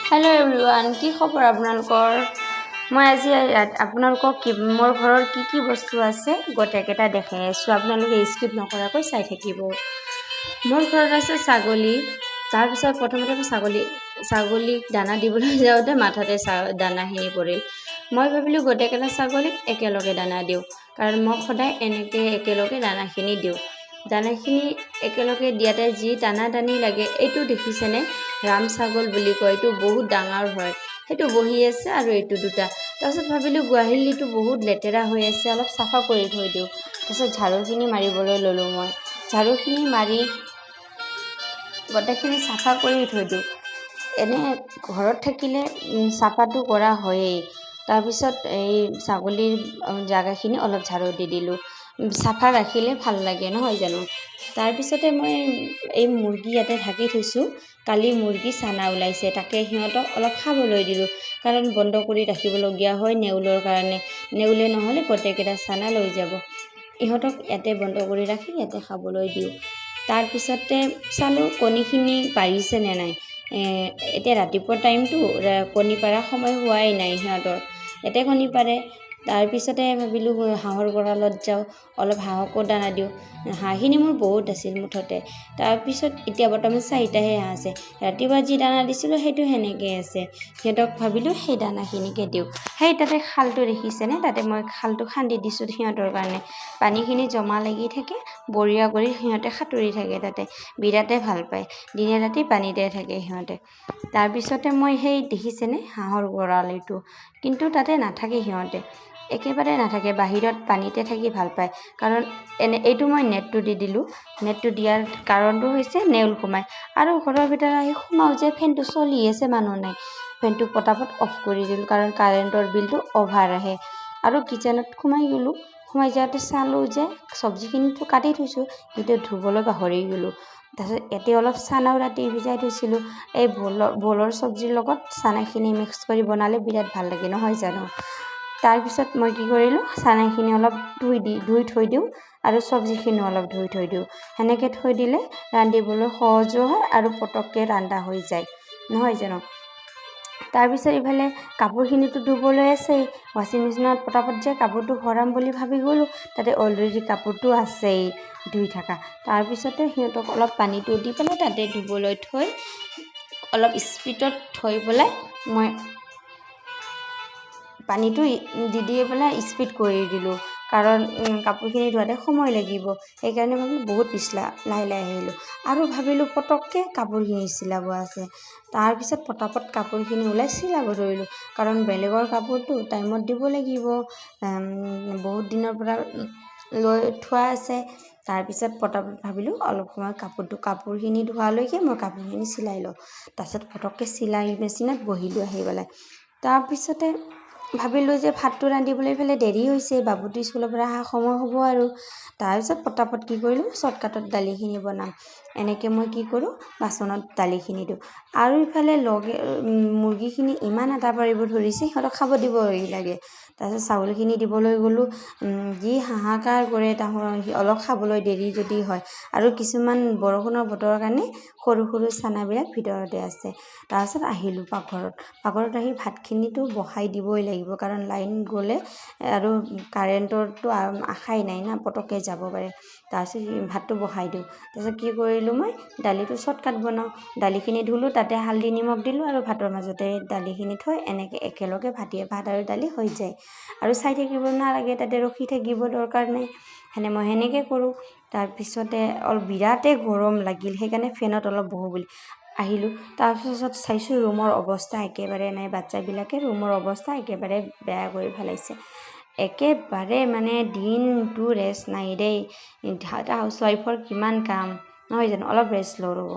hello everyone কি খবৰ আপোনালোকৰ মই আজি আপোনালোকক মোৰ ঘৰৰ কি বস্তু আছে গোটেইকেইটা দেখাই আছো আপোনালোকে স্কিপ নকৰাকৈ চাই থাকিব মোৰ ঘৰত আছে ছাগলী তাৰ পিছত প্ৰথমতে ছাগলীক দানা দিবলৈ যাওঁতে মাথাতে দানাখিনি পৰিল মই ভাবিলো গোটেইকেইটা ছাগলীক একেলগে দানা দিওঁ কাৰণ মই সদায় এনেকৈ একেলগে দানাখিনি দিওঁ দানাখিনি একেলগে দিয়াতে যি দানা লাগে এইটো দেখিছেনে ৰাম ছাগল বুলি কয় এইটো বহুত ডাঙৰ হয় সেইটো বহি আছে আৰু এইটো দুটা তাৰপিছত ভাবিলো গুৱাহিলিটো বহুত লেতেৰা হৈ আছে অলপ সাফা কৰি থৈ দিওঁ তাৰপিছত ঝাৰুখিনি মাৰিবলৈ ললো মই ঝাৰুখিনি মাৰি গোটেইখিনি সাফা কৰি থৈ দিওঁ এনে ঘৰত থাকিলে সাফাটো কৰা হয়েই তাৰপিছত এই ছাগলীৰ জাগাখিনি অলপ ঝাৰু দি দিলোঁ সাফা ৰাখিলে ভাল লাগে নহয় জানো তাৰপিছতে মই এই মুৰ্গী ইয়াতে ঢাকি থৈছো কালি মুৰ্গী চানা ওলাইছে তাকে হিহঁতক অলপ খাবলৈ দিলোঁ কাৰণ বন্ধ কৰি ৰাখিবলগীয়া হয় নেউলৰ কাৰণে নেউলে নহলে গোটেইকেইটা চানা লৈ যাব ইহঁতক ইয়াতে বন্ধ কৰি ৰাখি ইয়াতে খাবলৈ দিওঁ তাৰপিছতে চালো কণীখিনি পাৰিছে নে নাই এতিয়া ৰাতিপুৱা টাইমটো কণী পাৰা সময় হোৱাই নাই সিহঁতৰ এতে কণী পাৰে তাৰপিছতে ভাবিলো হাঁহৰ গড়ালত যাওঁ অলপ হাঁহকো দানা দিওঁ হাঁহখিনি মোৰ বহুত আছিল মুঠতে তাৰপিছত এতিয়া বৰ্তমান 4টাহে হাঁহ আছে ৰাতিপুৱা যি দানা দিছিলোঁ সেইটো হেনেকৈ আছে সিহঁতক ভাবিলো সেই দানাখিনিকে দিওঁ সেই তাতে খালটো দেখিছেনে তাতে মই খালটো খান্দি দিছোঁ সিহঁতৰ কাৰণে পানীখিনি জমা লাগি থাকে বঢ়িয়া কৰি সিহঁতে সাঁতুৰি থাকে তাতে বিৰাটে ভাল পায় দিনে ৰাতি পানীতে থাকে সিহঁতে তাৰপিছতে মই সেই দেখিছেনে হাঁহৰ গড়াল এইটো কিন্তু তাতে নাথাকে সিহঁতে একেবাৰে নাথাকে বাহিৰত পানীতে থাকি ভাল পায় কাৰণ এইটো মই নেটটো দি দিলোঁ নেটটো দিয়াৰ কাৰণটো হৈছে নেউল সোমাই আৰু ঘৰৰ ভিতৰত আহি সোমাও যে ফেনটো চলি আছে মানুহ নাই ফেনটো পটাপট অফ কৰি দিলোঁ কাৰণ কাৰেণ্টৰ বিলটো অভাৰ আহে আৰু কিচেনত সোমাই যাওঁতে চালোঁ যে চব্জিখিনিটো কাটি থৈছোঁ কিন্তু ধুবলৈ পাহৰি গ'লোঁ তাৰপিছত এতে অলপ চানাও ৰাতি ভিজাই থৈছিলোঁ এই ভোলৰ চব্জিৰ লগত চানাখিনি মিক্স কৰি বনালে বিৰাট ভাল লাগে নহয় জানো তাৰপিছত মই কি কৰিলোঁ চানাখিনি অলপ ধুই থৈ দিওঁ আৰু চব্জিখিনি অলপ ধুই থৈ দিওঁ হেনেকৈ থৈ দিলে ৰান্ধিবলৈ সহজো হয় আৰু পটককৈ ৰান্ধা হৈ যায় নহয় জানো তাৰপিছত ইফালে কাপোৰখিনিটো ধুবলৈ আছে ৱাশ্বিং মেচিনত পটাপট যে কাপোৰটো ভৰাম বুলি ভাবি গ'লোঁ তাতে অলৰেডি কাপোৰটো আছেই ধুই থকা তাৰপিছতে সিহঁতক অলপ পানীটো দি পেলাই তাতে ধুবলৈ থৈ অলপ স্পীডত থৈ পেলাই মই পানীটো দি পেলাই স্পীড কৰি দিলোঁ কাৰণ কাপোৰখিনি ধোৱাতে সময় লাগিব সেইকাৰণে ভাবিলোঁ বহুত লাহে আহিলোঁ আৰু ভাবিলোঁ পটককৈ কাপোৰখিনি চিলাব আছে তাৰপিছত পটাপট কাপোৰখিনি ওলাই চিলাব ধৰিলোঁ কাৰণ বেলেগৰ কাপোৰটো টাইমত দিব লাগিব বহুত দিনৰ পৰা লৈ থোৱা আছে তাৰপিছত পটাপট ভাবিলোঁ অলপ সময় কাপোৰখিনি ধোৱালৈকে মই কাপোৰখিনি চিলাই লওঁ তাৰপিছত পটককৈ চিলাই মেচিনত বহিলোঁ আহি পেলাই তাৰপিছতে ভাবিলোঁ যে ভাতটো ৰান্ধিবলৈ ইফালে দেৰি হৈছে বাবুটো স্কুলৰ পৰা অহা সময় হ'ব আৰু তাৰপিছত পটাপট কি কৰিলোঁ শ্বৰ্টকাটত দালিখিনি বনাম এনেকৈ মই কি কৰোঁ বাচনত দালিখিনি দিওঁ আৰু ইফালে মুৰ্গীখিনি ইমান আটা পাৰিব ধৰিছে সিহঁতক খাব দিব লাগে তাৰপিছত চাউলখিনি দিবলৈ গ'লোঁ যি হাহাকাৰ কৰে অলপ খাবলৈ দেৰি যদি হয় আৰু কিছুমান বৰষুণৰ বতৰৰ কাৰণে সৰু চানাবিলাক ভিতৰতে আছে তাৰপিছত আহিলোঁ পাকঘৰত আহি ভাতখিনিতো বহাই দিবই লাগিব কাৰণ লাইন গ'লে আৰু কাৰেণ্টৰটো আশাই নাই না পটককৈ যাব পাৰে তাৰপিছত ভাতটো বহাই দিওঁ তাৰপিছত কি কৰিলোঁ মই দালিটো শ্বৰ্টকাট বনাওঁ দালিখিনি ধুলোঁ তাতে হালধি নিমখ দিলোঁ আৰু ভাতৰ মাজতে দালিখিনি থৈ এনেকৈ একেলগে ভাত আৰু দালি হৈ যায় আৰু চাই থাকিব নালাগে তাতে ৰখি থাকিব দৰকাৰ নাই মই সেনেকৈ কৰোঁ তাৰপিছতে বিৰাটেই গৰম লাগিল সেইকাৰণে ফেনত অলপ বহো বুলি আহিলোঁ তাৰপিছত চাইছোঁ ৰুমৰ অৱস্থা একেবাৰে নাই বাচ্চাবিলাকে ৰুমৰ অৱস্থা একেবাৰে বেয়া কৰি পেলাইছে একেবাৰে দিনটো ৰেষ্ট নাই দেই এটা হাউচৱাইফৰ কিমান কাম নহয় জানো অলপ ৰেষ্ট লওঁ ৰ'ব